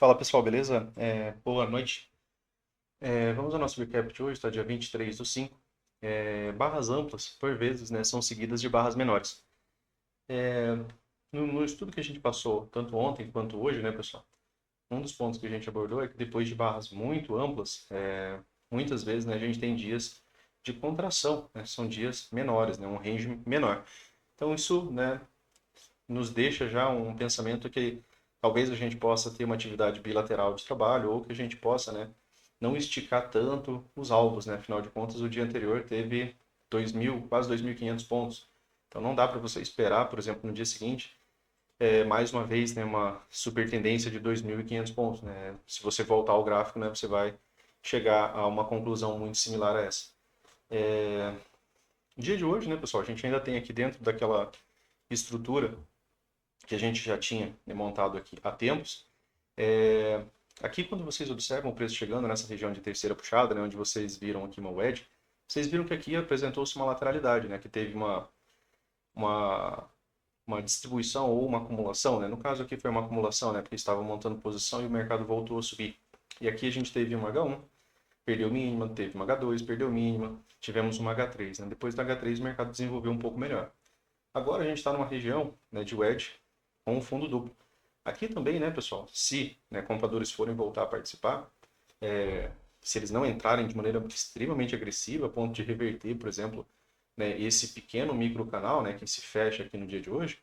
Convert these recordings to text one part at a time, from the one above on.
Fala pessoal, beleza? Boa noite. Vamos ao nosso recap de hoje, tá? Dia 23/5. Barras amplas, por vezes, né, são seguidas de barras menores. No estudo que a gente passou, tanto ontem quanto hoje, né, pessoal? Um dos pontos que a gente abordou é que depois de barras muito amplas, muitas vezes, né, a gente tem dias de contração, né? São dias menores, né? Um range menor. Então isso, né, nos deixa já um pensamento que talvez a gente possa ter uma atividade bilateral de trabalho ou que a gente possa, né, não esticar tanto os alvos, né? Afinal de contas, o dia anterior teve 2.000, quase 2.500 pontos. Então não dá para você esperar, por exemplo, no dia seguinte, mais uma vez, né, uma super tendência de 2.500 pontos, né? Se você voltar ao gráfico, né, você vai chegar a uma conclusão muito similar a essa. No dia de hoje, né, pessoal, a gente ainda tem aqui dentro daquela estrutura que a gente já tinha, né, montado aqui há tempos. É, Aqui, quando vocês observam o preço chegando nessa região de terceira puxada, né, onde vocês viram aqui uma wedge, vocês viram que aqui apresentou-se uma lateralidade, né, que teve uma, uma distribuição ou uma acumulação. Né? No caso aqui foi uma acumulação, né, porque estava montando posição e o mercado voltou a subir. E aqui a gente teve uma H1, perdeu mínima, teve uma H2, perdeu mínima, tivemos uma H3. Né? Depois da H3 o mercado desenvolveu um pouco melhor. Agora a gente está numa região, né, de wedge com um fundo duplo. Aqui também, né, pessoal, se, né, compradores forem voltar a participar, se eles não entrarem de maneira extremamente agressiva, a ponto de reverter, por exemplo, né, esse pequeno micro canal, né, que se fecha aqui no dia de hoje,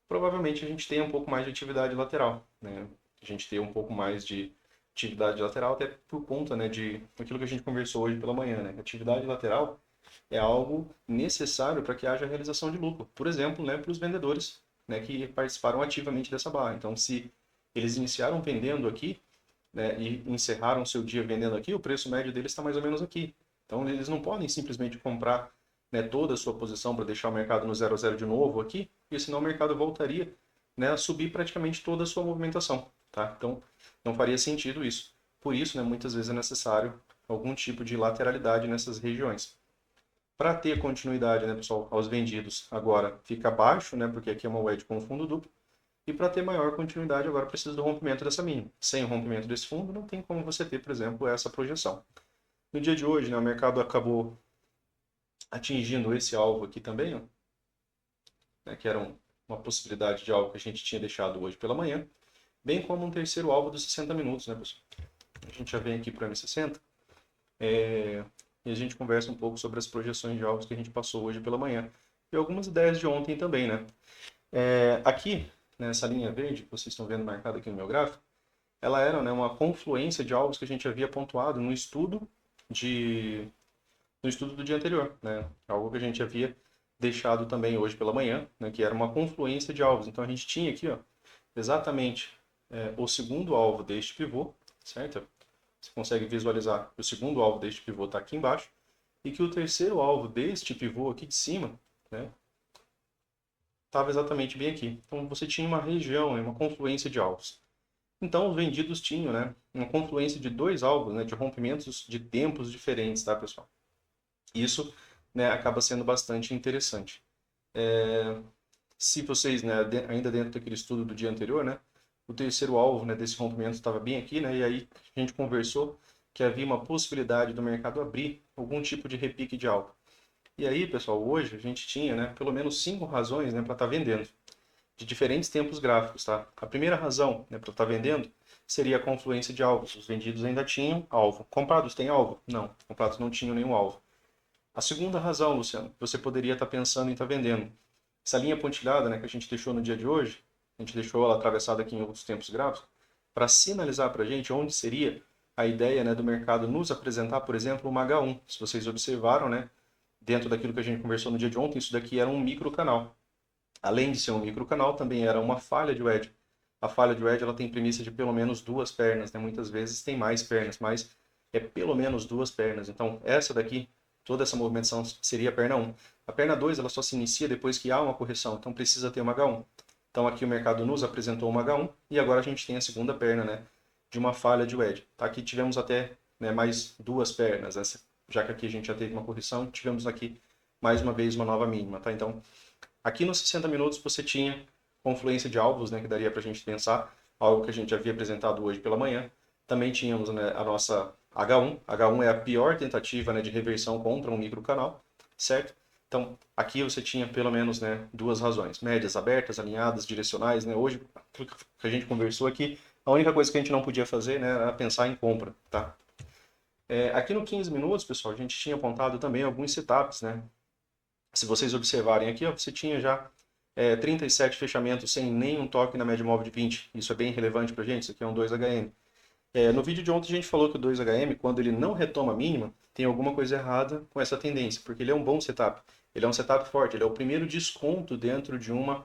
provavelmente a gente tenha um pouco mais de atividade lateral, né? A gente tem um pouco mais de atividade lateral até por conta, né, de aquilo que a gente conversou hoje pela manhã, né? Atividade lateral é algo necessário para que haja realização de lucro. Por exemplo, né, para os vendedores, né, que participaram ativamente dessa barra. Então, se eles iniciaram vendendo aqui, né, e encerraram seu dia vendendo aqui, o preço médio deles está mais ou menos aqui. Então, eles não podem simplesmente comprar, né, toda a sua posição para deixar o mercado no 0 a 0 de novo aqui, porque senão o mercado voltaria, né, a subir praticamente toda a sua movimentação. Tá? Então, não faria sentido isso. Por isso, né, muitas vezes é necessário algum tipo de lateralidade nessas regiões. Para ter continuidade, né, pessoal, aos vendidos, agora fica abaixo, né, porque aqui é uma wedge com fundo duplo, e para ter maior continuidade, agora precisa do rompimento dessa mínima. Sem o rompimento desse fundo, não tem como você ter, por exemplo, essa projeção. No dia de hoje, né, o mercado acabou atingindo esse alvo aqui também, ó, né, que era uma possibilidade de algo que a gente tinha deixado hoje pela manhã, bem como um terceiro alvo dos 60 minutos, né, pessoal? A gente já vem aqui para o M60, e a gente conversa um pouco sobre as projeções de alvos que a gente passou hoje pela manhã. E algumas ideias de ontem também, né? Aqui, nessa linha verde que vocês estão vendo marcada aqui no meu gráfico, ela era, né, uma confluência de alvos que a gente havia pontuado de, no estudo do dia anterior, né? Algo que a gente havia deixado também hoje pela manhã, né, que era uma confluência de alvos. Então a gente tinha aqui, ó, exatamente o segundo alvo deste pivô, certo? Você consegue visualizar que o segundo alvo deste pivô está aqui embaixo e que o terceiro alvo deste pivô aqui de cima, né, estava exatamente bem aqui. Então você tinha uma região, né, uma confluência de alvos. Então os vendidos tinham, né, uma confluência de dois alvos, né, de rompimentos de tempos diferentes, tá, pessoal? Isso, né, acaba sendo bastante interessante. Se vocês, né, ainda dentro daquele estudo do dia anterior, né, o terceiro alvo, né, desse rompimento estava bem aqui, né, e aí a gente conversou que havia uma possibilidade do mercado abrir algum tipo de repique de alta. E aí, pessoal, hoje a gente tinha, né, pelo menos 5 razões, né, para estar vendendo, de diferentes tempos gráficos, tá? A primeira razão, né, para estar vendendo seria a confluência de alvos. Os vendidos ainda tinham alvo. Comprados têm alvo? Não, comprados não tinham nenhum alvo. A segunda razão, Luciano, que você poderia estar pensando em estar vendendo. Essa linha pontilhada, né, que a gente deixou no dia de hoje, a gente deixou ela atravessada aqui em outros tempos gráficos, para sinalizar para a gente onde seria a ideia, né, do mercado nos apresentar, por exemplo, uma H1. Se vocês observaram, né, dentro daquilo que a gente conversou no dia de ontem, isso daqui era um microcanal. Além de ser um microcanal, também era uma falha de wedge. A falha de wedge ela tem premissa de pelo menos duas pernas, né? Muitas vezes tem mais pernas, mas é pelo menos duas pernas. Então, essa daqui, toda essa movimentação seria a perna 1. A perna 2 ela só se inicia depois que há uma correção, então precisa ter uma H1. Então, aqui o mercado nos apresentou uma H1 e agora a gente tem a segunda perna, né, de uma falha de wedge. Tá? Aqui tivemos até, né, mais duas pernas, né? Já que aqui a gente já teve uma correção, tivemos aqui mais uma vez uma nova mínima. Tá? Então, aqui nos 60 minutos você tinha confluência de alvos, né, que daria para a gente pensar, algo que a gente havia apresentado hoje pela manhã. Também tínhamos, né, a nossa H1. H1 é a pior tentativa, né, de reversão contra um microcanal, certo? Então, aqui você tinha pelo menos, né, duas razões: médias abertas, alinhadas, direcionais, né? Hoje, aquilo que a gente conversou aqui, a única coisa que a gente não podia fazer, né, era pensar em compra, tá? Aqui no 15 minutos, pessoal, a gente tinha apontado também alguns setups, né? Se vocês observarem aqui, ó, você tinha já 37 fechamentos sem nenhum toque na média móvel de 20. Isso é bem relevante para a gente, isso aqui é um 2HM. No vídeo de ontem a gente falou que o 2HM, quando ele não retoma a mínima, tem alguma coisa errada com essa tendência, porque ele é um bom setup. Ele é um setup forte, ele é o primeiro desconto dentro de uma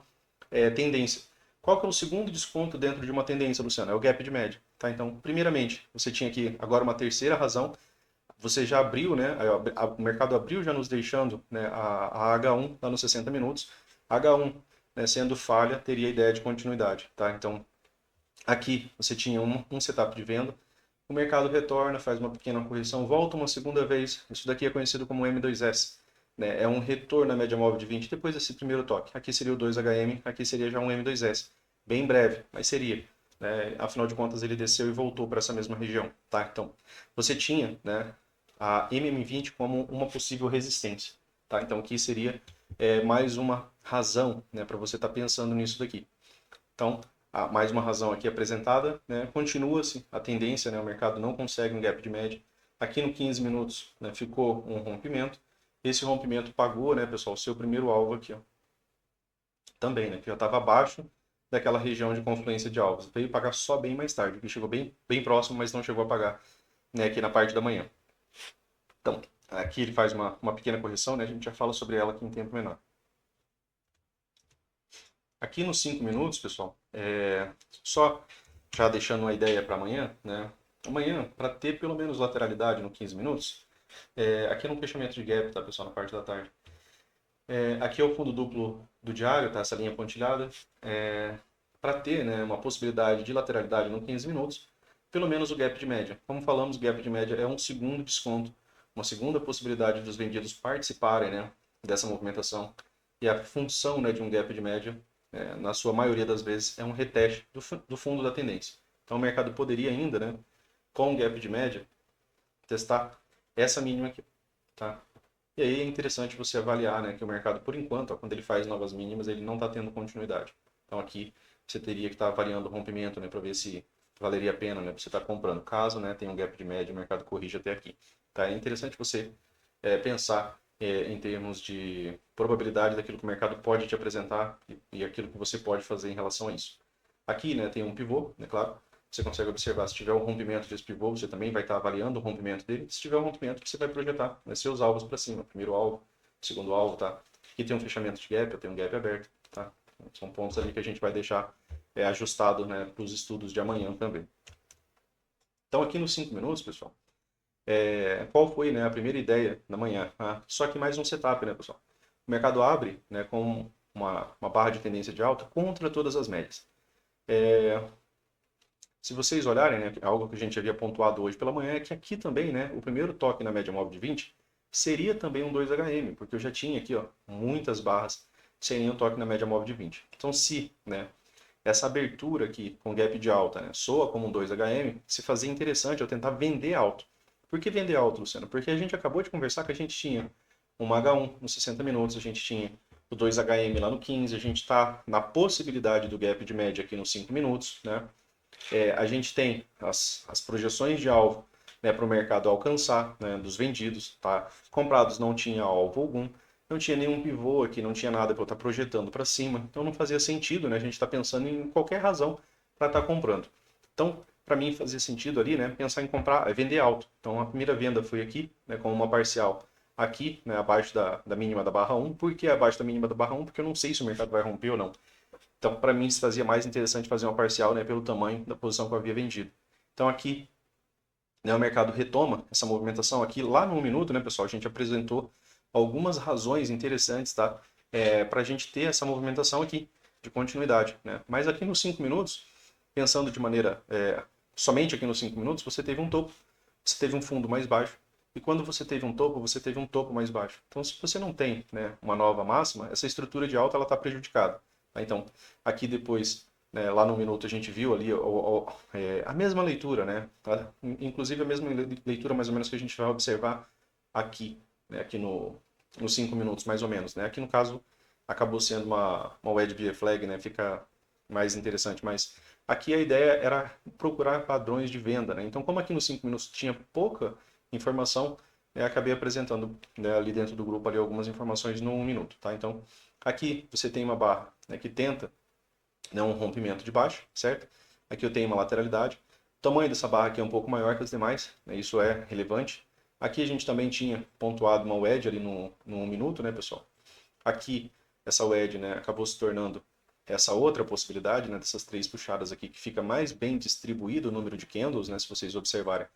tendência. Qual que é o segundo desconto dentro de uma tendência, Luciano? É o gap de média. Tá? Então, primeiramente, você tinha aqui agora uma terceira razão. Você já abriu, né? O mercado abriu já nos deixando, né, a H1 lá nos 60 minutos. H1, né, sendo falha, teria ideia de continuidade. Tá? Então, aqui você tinha um setup de venda. O mercado retorna, faz uma pequena correção, volta uma segunda vez. Isso daqui é conhecido como M2S. Né? É um retorno na média móvel de 20 depois desse primeiro toque. Aqui seria o 2HM, aqui seria já um M2S. Bem breve, mas seria. Né? Afinal de contas, ele desceu e voltou para essa mesma região. Tá? Então, você tinha, né, a MM20 como uma possível resistência. Tá? Então, aqui seria mais uma razão, né, para você estar pensando nisso daqui. Então, mais uma razão aqui apresentada, né? Continua-se a tendência, né? O mercado não consegue um gap de média. Aqui no 15 minutos, né, ficou um rompimento. Esse rompimento pagou, né, pessoal, o seu primeiro alvo aqui, ó. Também, né, que já estava abaixo daquela região de confluência de alvos. Veio pagar só bem mais tarde, que chegou bem, bem próximo, mas não chegou a pagar, né, aqui na parte da manhã. Então, aqui ele faz uma pequena correção, né? A gente já fala sobre ela aqui em tempo menor. Aqui nos 5 minutos, pessoal, só já deixando uma ideia para amanhã, né? Amanhã, para ter pelo menos lateralidade no 15 minutos, aqui no fechamento de gap, tá, pessoal, na parte da tarde. Aqui é o fundo duplo do diário, tá? Essa linha pontilhada. Para ter, né, uma possibilidade de lateralidade no 15 minutos, pelo menos o gap de média. Como falamos, o gap de média é um segundo desconto, uma segunda possibilidade dos vendidos participarem, né, dessa movimentação. E a função, né, de um gap de média, na sua maioria das vezes, é um reteste do fundo da tendência. Então o mercado poderia ainda, né, com o gap de média, testar essa mínima aqui. Tá? E aí é interessante você avaliar, né, que o mercado, por enquanto, ó, quando ele faz novas mínimas, ele não está tendo continuidade. Então aqui você teria que estar avaliando o rompimento, né, para ver se valeria a pena, né, você estar comprando. Caso, né, tenha um gap de média, o mercado corrija até aqui. Tá? É interessante você pensar em termos de probabilidade daquilo que o mercado pode te apresentar e aquilo que você pode fazer em relação a isso. Aqui, né, tem um pivô, né, claro. Você consegue observar, se tiver um rompimento desse pivô, você também vai estar avaliando o rompimento dele. Se tiver um rompimento, você vai projetar, né, seus alvos para cima. Primeiro alvo, segundo alvo, tá? Aqui tem um fechamento de gap, eu tenho um gap aberto, tá? São pontos ali que a gente vai deixar ajustado, né, para os estudos de amanhã também. Então aqui nos 5 minutos, pessoal, qual foi, né, a primeira ideia da manhã? Só que mais um setup, né, pessoal? O mercado abre, né, com uma barra de tendência de alta contra todas as médias. Se vocês olharem, né, algo que a gente havia pontuado hoje pela manhã é que aqui também, né, o primeiro toque na média móvel de 20 seria também um 2HM, porque eu já tinha aqui, ó, muitas barras sem nenhum toque na média móvel de 20. Então, se, né, essa abertura aqui com gap de alta, né, soa como um 2HM, se fazia interessante eu tentar vender alto. Por que vender alto, Luciano? Porque a gente acabou de conversar que a gente tinha uma H1 nos 60 minutos, a gente tinha o 2HM lá no 15, a gente está na possibilidade do gap de média aqui nos 5 minutos, né? A gente tem as projeções de alvo, né, para o mercado alcançar, né, dos vendidos, tá? Comprados não tinha alvo algum, não tinha nenhum pivô aqui, não tinha nada para eu estar projetando para cima, então não fazia sentido, né? A gente está pensando em qualquer razão para estar comprando. Então, para mim fazia sentido ali, né, pensar em comprar, vender alto. Então a primeira venda foi aqui, né, com uma parcial aqui, né, abaixo da mínima da barra 1. Por que abaixo da mínima da barra 1? Porque eu não sei se o mercado vai romper ou não. Então, para mim, se fazia mais interessante fazer uma parcial, né, pelo tamanho da posição que eu havia vendido. Então, aqui, né, o mercado retoma essa movimentação aqui. Lá no 1 minuto, né, pessoal, a gente apresentou algumas razões interessantes, tá? Para a gente ter essa movimentação aqui de continuidade, né? Mas aqui nos 5 minutos, pensando de maneira somente aqui nos 5 minutos, você teve um topo, você teve um fundo mais baixo. E quando você teve um topo, você teve um topo mais baixo. Então, se você não tem, né, uma nova máxima, essa estrutura de alta está prejudicada. Então, aqui depois né, lá no minuto a gente viu ali a mesma leitura, né? Inclusive a mesma leitura mais ou menos que a gente vai observar aqui, né? Aqui nos 5 minutos mais ou menos, né? Aqui no caso acabou sendo uma wedge beer flag, né? Fica mais interessante, mas aqui a ideia era procurar padrões de venda, né? Então como aqui nos 5 minutos tinha pouca informação, né, acabei apresentando, né, ali dentro do grupo ali algumas informações no 1 minuto, tá? Então aqui você tem uma barra, né, que tenta, né, um rompimento de baixo, certo? Aqui eu tenho uma lateralidade. O tamanho dessa barra aqui é um pouco maior que as demais, né? Isso é relevante. Aqui a gente também tinha pontuado uma wedge ali no 1 minuto, né, pessoal? Aqui, essa wedge, né, acabou se tornando essa outra possibilidade, né, dessas 3 puxadas aqui, que fica mais bem distribuído o número de candles, né, se vocês observarem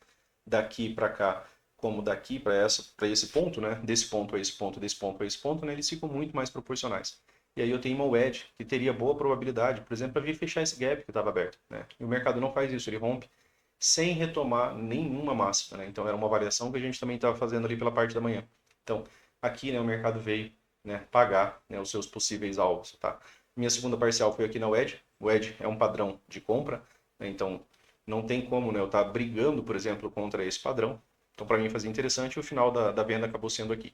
daqui para cá, como daqui para esse ponto, né, desse ponto a esse ponto, desse ponto a esse ponto, né, eles ficam muito mais proporcionais. E aí eu tenho uma wedge que teria boa probabilidade, por exemplo, para vir fechar esse gap que estava aberto, né? E o mercado não faz isso, ele rompe sem retomar nenhuma máxima, né? Então era uma variação que a gente também estava fazendo ali pela parte da manhã. Então aqui, né, o mercado veio, né, pagar, né, os seus possíveis alvos, tá? Minha segunda parcial foi aqui na wedge. O wedge é um padrão de compra, né? Então não tem como, né, eu estar brigando, por exemplo, contra esse padrão. Então para mim fazia interessante e o final da venda acabou sendo aqui.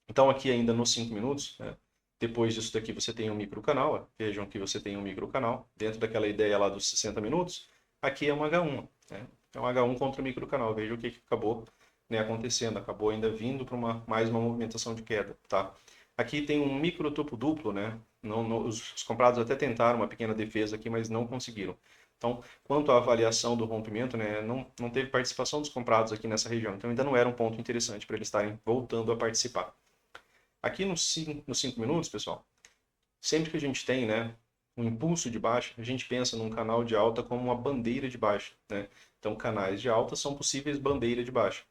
Então aqui ainda nos 5 minutos, né, depois disso daqui você tem um microcanal, ó. Vejam que você tem um microcanal, dentro daquela ideia lá dos 60 minutos, aqui é um H1, né, é um H1 contra o microcanal, veja o que acabou, né, acontecendo, acabou ainda vindo para mais uma movimentação de queda, tá? Aqui tem um micro topo duplo, né, os comprados até tentaram uma pequena defesa aqui, mas não conseguiram. Então, quanto à avaliação do rompimento, né, não teve participação dos comprados aqui nessa região, então ainda não era um ponto interessante para eles estarem voltando a participar. Aqui nos 5 minutos, pessoal, sempre que a gente tem, né, um impulso de baixa, a gente pensa num canal de alta como uma bandeira de baixa, né? Então, canais de alta são possíveis bandeira de baixa.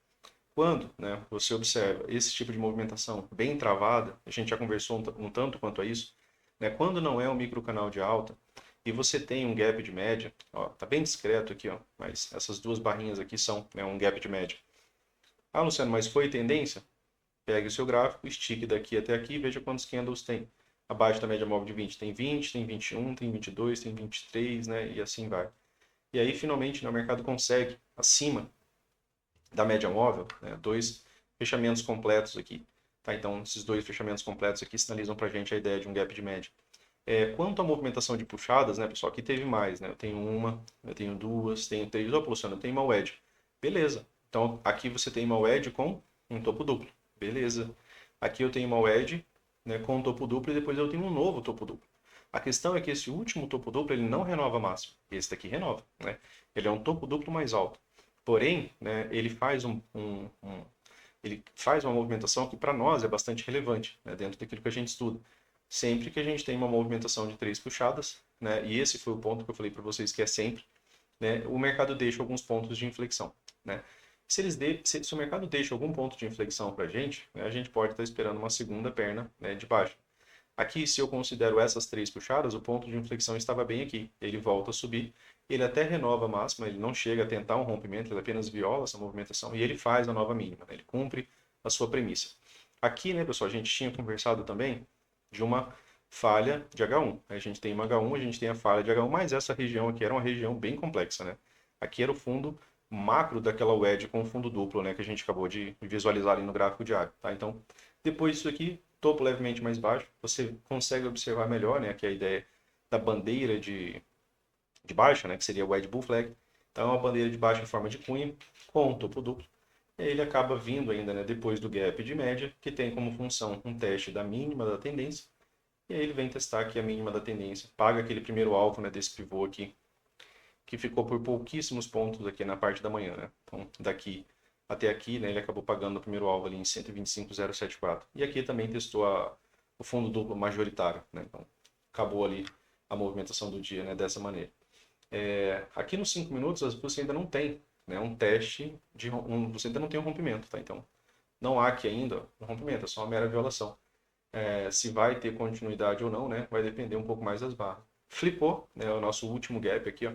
Quando, né, você observa esse tipo de movimentação bem travada, a gente já conversou um tanto quanto a isso, né? Quando não é um microcanal de alta e você tem um gap de média, ó, tá bem discreto aqui, ó, mas essas duas barrinhas aqui são, né, um gap de média. Ah, Luciano, mas foi tendência? Pegue o seu gráfico, estique daqui até aqui e veja quantos candles tem. Abaixo da média móvel de 20 tem 20, tem 21, tem 22, tem 23, né? E assim vai. E aí, finalmente, né, o mercado consegue, acima da média móvel, né, 2 fechamentos completos aqui. Tá? Então, esses 2 fechamentos completos aqui sinalizam para a gente a ideia de um gap de média. Quanto à movimentação de puxadas, né, pessoal, aqui teve mais, né? Eu tenho uma, eu tenho duas, tenho 3, Luciano, eu tenho uma wedge. Beleza. Então, aqui você tem uma wedge com um topo duplo. Beleza. Aqui eu tenho uma wedge, né, com um topo duplo e depois eu tenho um novo topo duplo. A questão é que esse último topo duplo ele não renova a máxima. Esse daqui renova, né? Ele é um topo duplo mais alto. Porém, né, ele faz ele faz uma movimentação que para nós é bastante relevante, né, dentro daquilo que a gente estuda. Sempre que a gente tem uma movimentação de 3 puxadas, né, e esse foi o ponto que eu falei para vocês que é sempre, né, o mercado deixa alguns pontos de inflexão, né? Se o mercado deixa algum ponto de inflexão para a gente, né, a gente pode estar esperando uma segunda perna, né, de baixa. Aqui, se eu considero essas 3 puxadas, o ponto de inflexão estava bem aqui. Ele volta a subir, ele até renova a máxima, ele não chega a tentar um rompimento, ele apenas viola essa movimentação e ele faz a nova mínima, né? Ele cumpre a sua premissa. Aqui, né, pessoal, a gente tinha conversado também de uma falha de H1. A gente tem uma H1, a gente tem a falha de H1, mas essa região aqui era uma região bem complexa, né? Aqui era o fundo macro daquela wedge com o fundo duplo, né, que a gente acabou de visualizar ali no gráfico diário, tá? Então, depois disso aqui, topo levemente mais baixo, você consegue observar melhor, né, que é a ideia da bandeira de baixa, né, que seria o wedge bull flag. Então, é uma bandeira de baixa em forma de cunha com um topo duplo. E aí ele acaba vindo ainda, né, depois do gap de média, que tem como função um teste da mínima da tendência. E aí ele vem testar aqui a mínima da tendência, paga aquele primeiro alvo, né, desse pivô aqui, que ficou por pouquíssimos pontos aqui na parte da manhã, né? Então, daqui até aqui, né, ele acabou pagando o primeiro alvo ali em 125,074. E aqui também testou o fundo duplo majoritário, né? Então, acabou ali a movimentação do dia, né, dessa maneira. Aqui nos 5 minutos você ainda não tem, né, um teste você ainda não tem um rompimento, tá? Então, não há aqui ainda um rompimento, é só uma mera violação. Se vai ter continuidade ou não, né, vai depender um pouco mais das barras. Flipou, né, o nosso último gap aqui, ó.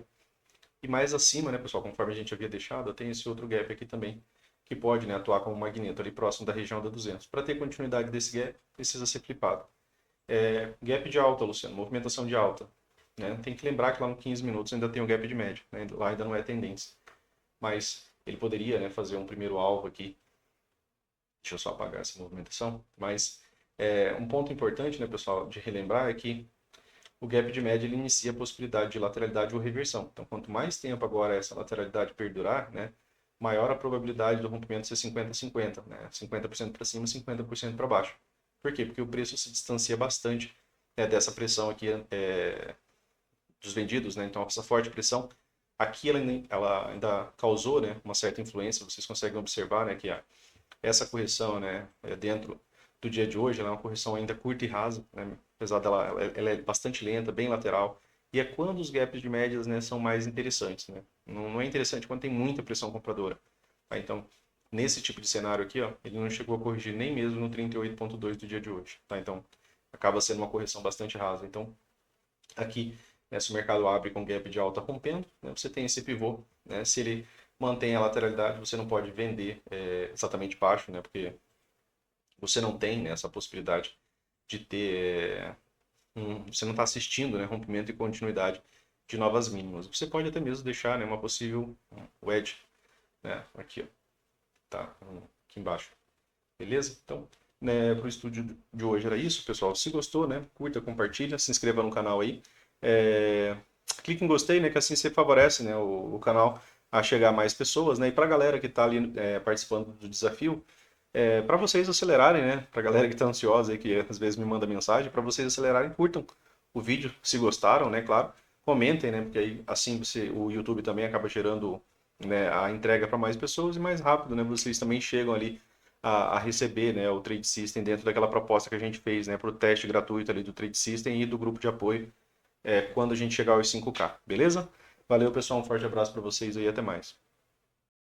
E mais acima, né, pessoal, conforme a gente havia deixado, tem esse outro gap aqui também, que pode, né, atuar como magneto ali próximo da região da 200. Para ter continuidade desse gap, precisa ser flipado. Gap de alta, Luciano, movimentação de alta. Né? Tem que lembrar que lá no 15 minutos ainda tem o gap de média, né? Lá ainda não é tendência. Mas ele poderia, né, fazer um primeiro alvo aqui. Deixa eu só apagar essa movimentação. Mas um ponto importante, né, pessoal, de relembrar é que o gap de média ele inicia a possibilidade de lateralidade ou reversão. Então, quanto mais tempo agora essa lateralidade perdurar, né, maior a probabilidade do rompimento ser 50-50, né? 50% para cima, 50% para baixo. Por quê? Porque o preço se distancia bastante, né, dessa pressão aqui dos vendidos, né? Então, essa forte pressão, aqui ela ainda causou, né, uma certa influência. Vocês conseguem observar, né, que essa correção, né, dentro do dia de hoje, ela é uma correção ainda curta e rasa, né? Apesar dela, ela é bastante lenta, bem lateral. E é quando os gaps de médias, né, são mais interessantes, né? Não é interessante quando tem muita pressão compradora. Tá? Então, nesse tipo de cenário aqui, ó, ele não chegou a corrigir nem mesmo no 38,2 do dia de hoje. Tá? Então, acaba sendo uma correção bastante rasa. Então, aqui, né, se o mercado abre com gap de alta rompendo, né, você tem esse pivô. Né? Se ele mantém a lateralidade, você não pode vender exatamente baixo, né? Porque você não tem, né, essa possibilidade de ter você não está assistindo, né, rompimento e continuidade de novas mínimas. Você pode até mesmo deixar, né, uma possível wedge, né, aqui, ó, tá, aqui embaixo. Beleza? Então, né, para o estúdio de hoje era isso, pessoal. Se gostou, né, curta, compartilha, se inscreva no canal aí. Clique em gostei, né, que assim você favorece, né, o canal a chegar a mais pessoas, né, e para a galera que está ali participando do desafio, para vocês acelerarem, né? Para a galera que está ansiosa aí, que às vezes me manda mensagem, para vocês acelerarem, curtam o vídeo, se gostaram, né? Claro, comentem, né? Porque aí assim o YouTube também acaba gerando, né, a entrega para mais pessoas e mais rápido, né? Vocês também chegam ali a receber, né, o Trade System dentro daquela proposta que a gente fez, né? Para o teste gratuito ali do Trade System e do grupo de apoio quando a gente chegar aos 5K, beleza? Valeu, pessoal, um forte abraço para vocês aí, até mais.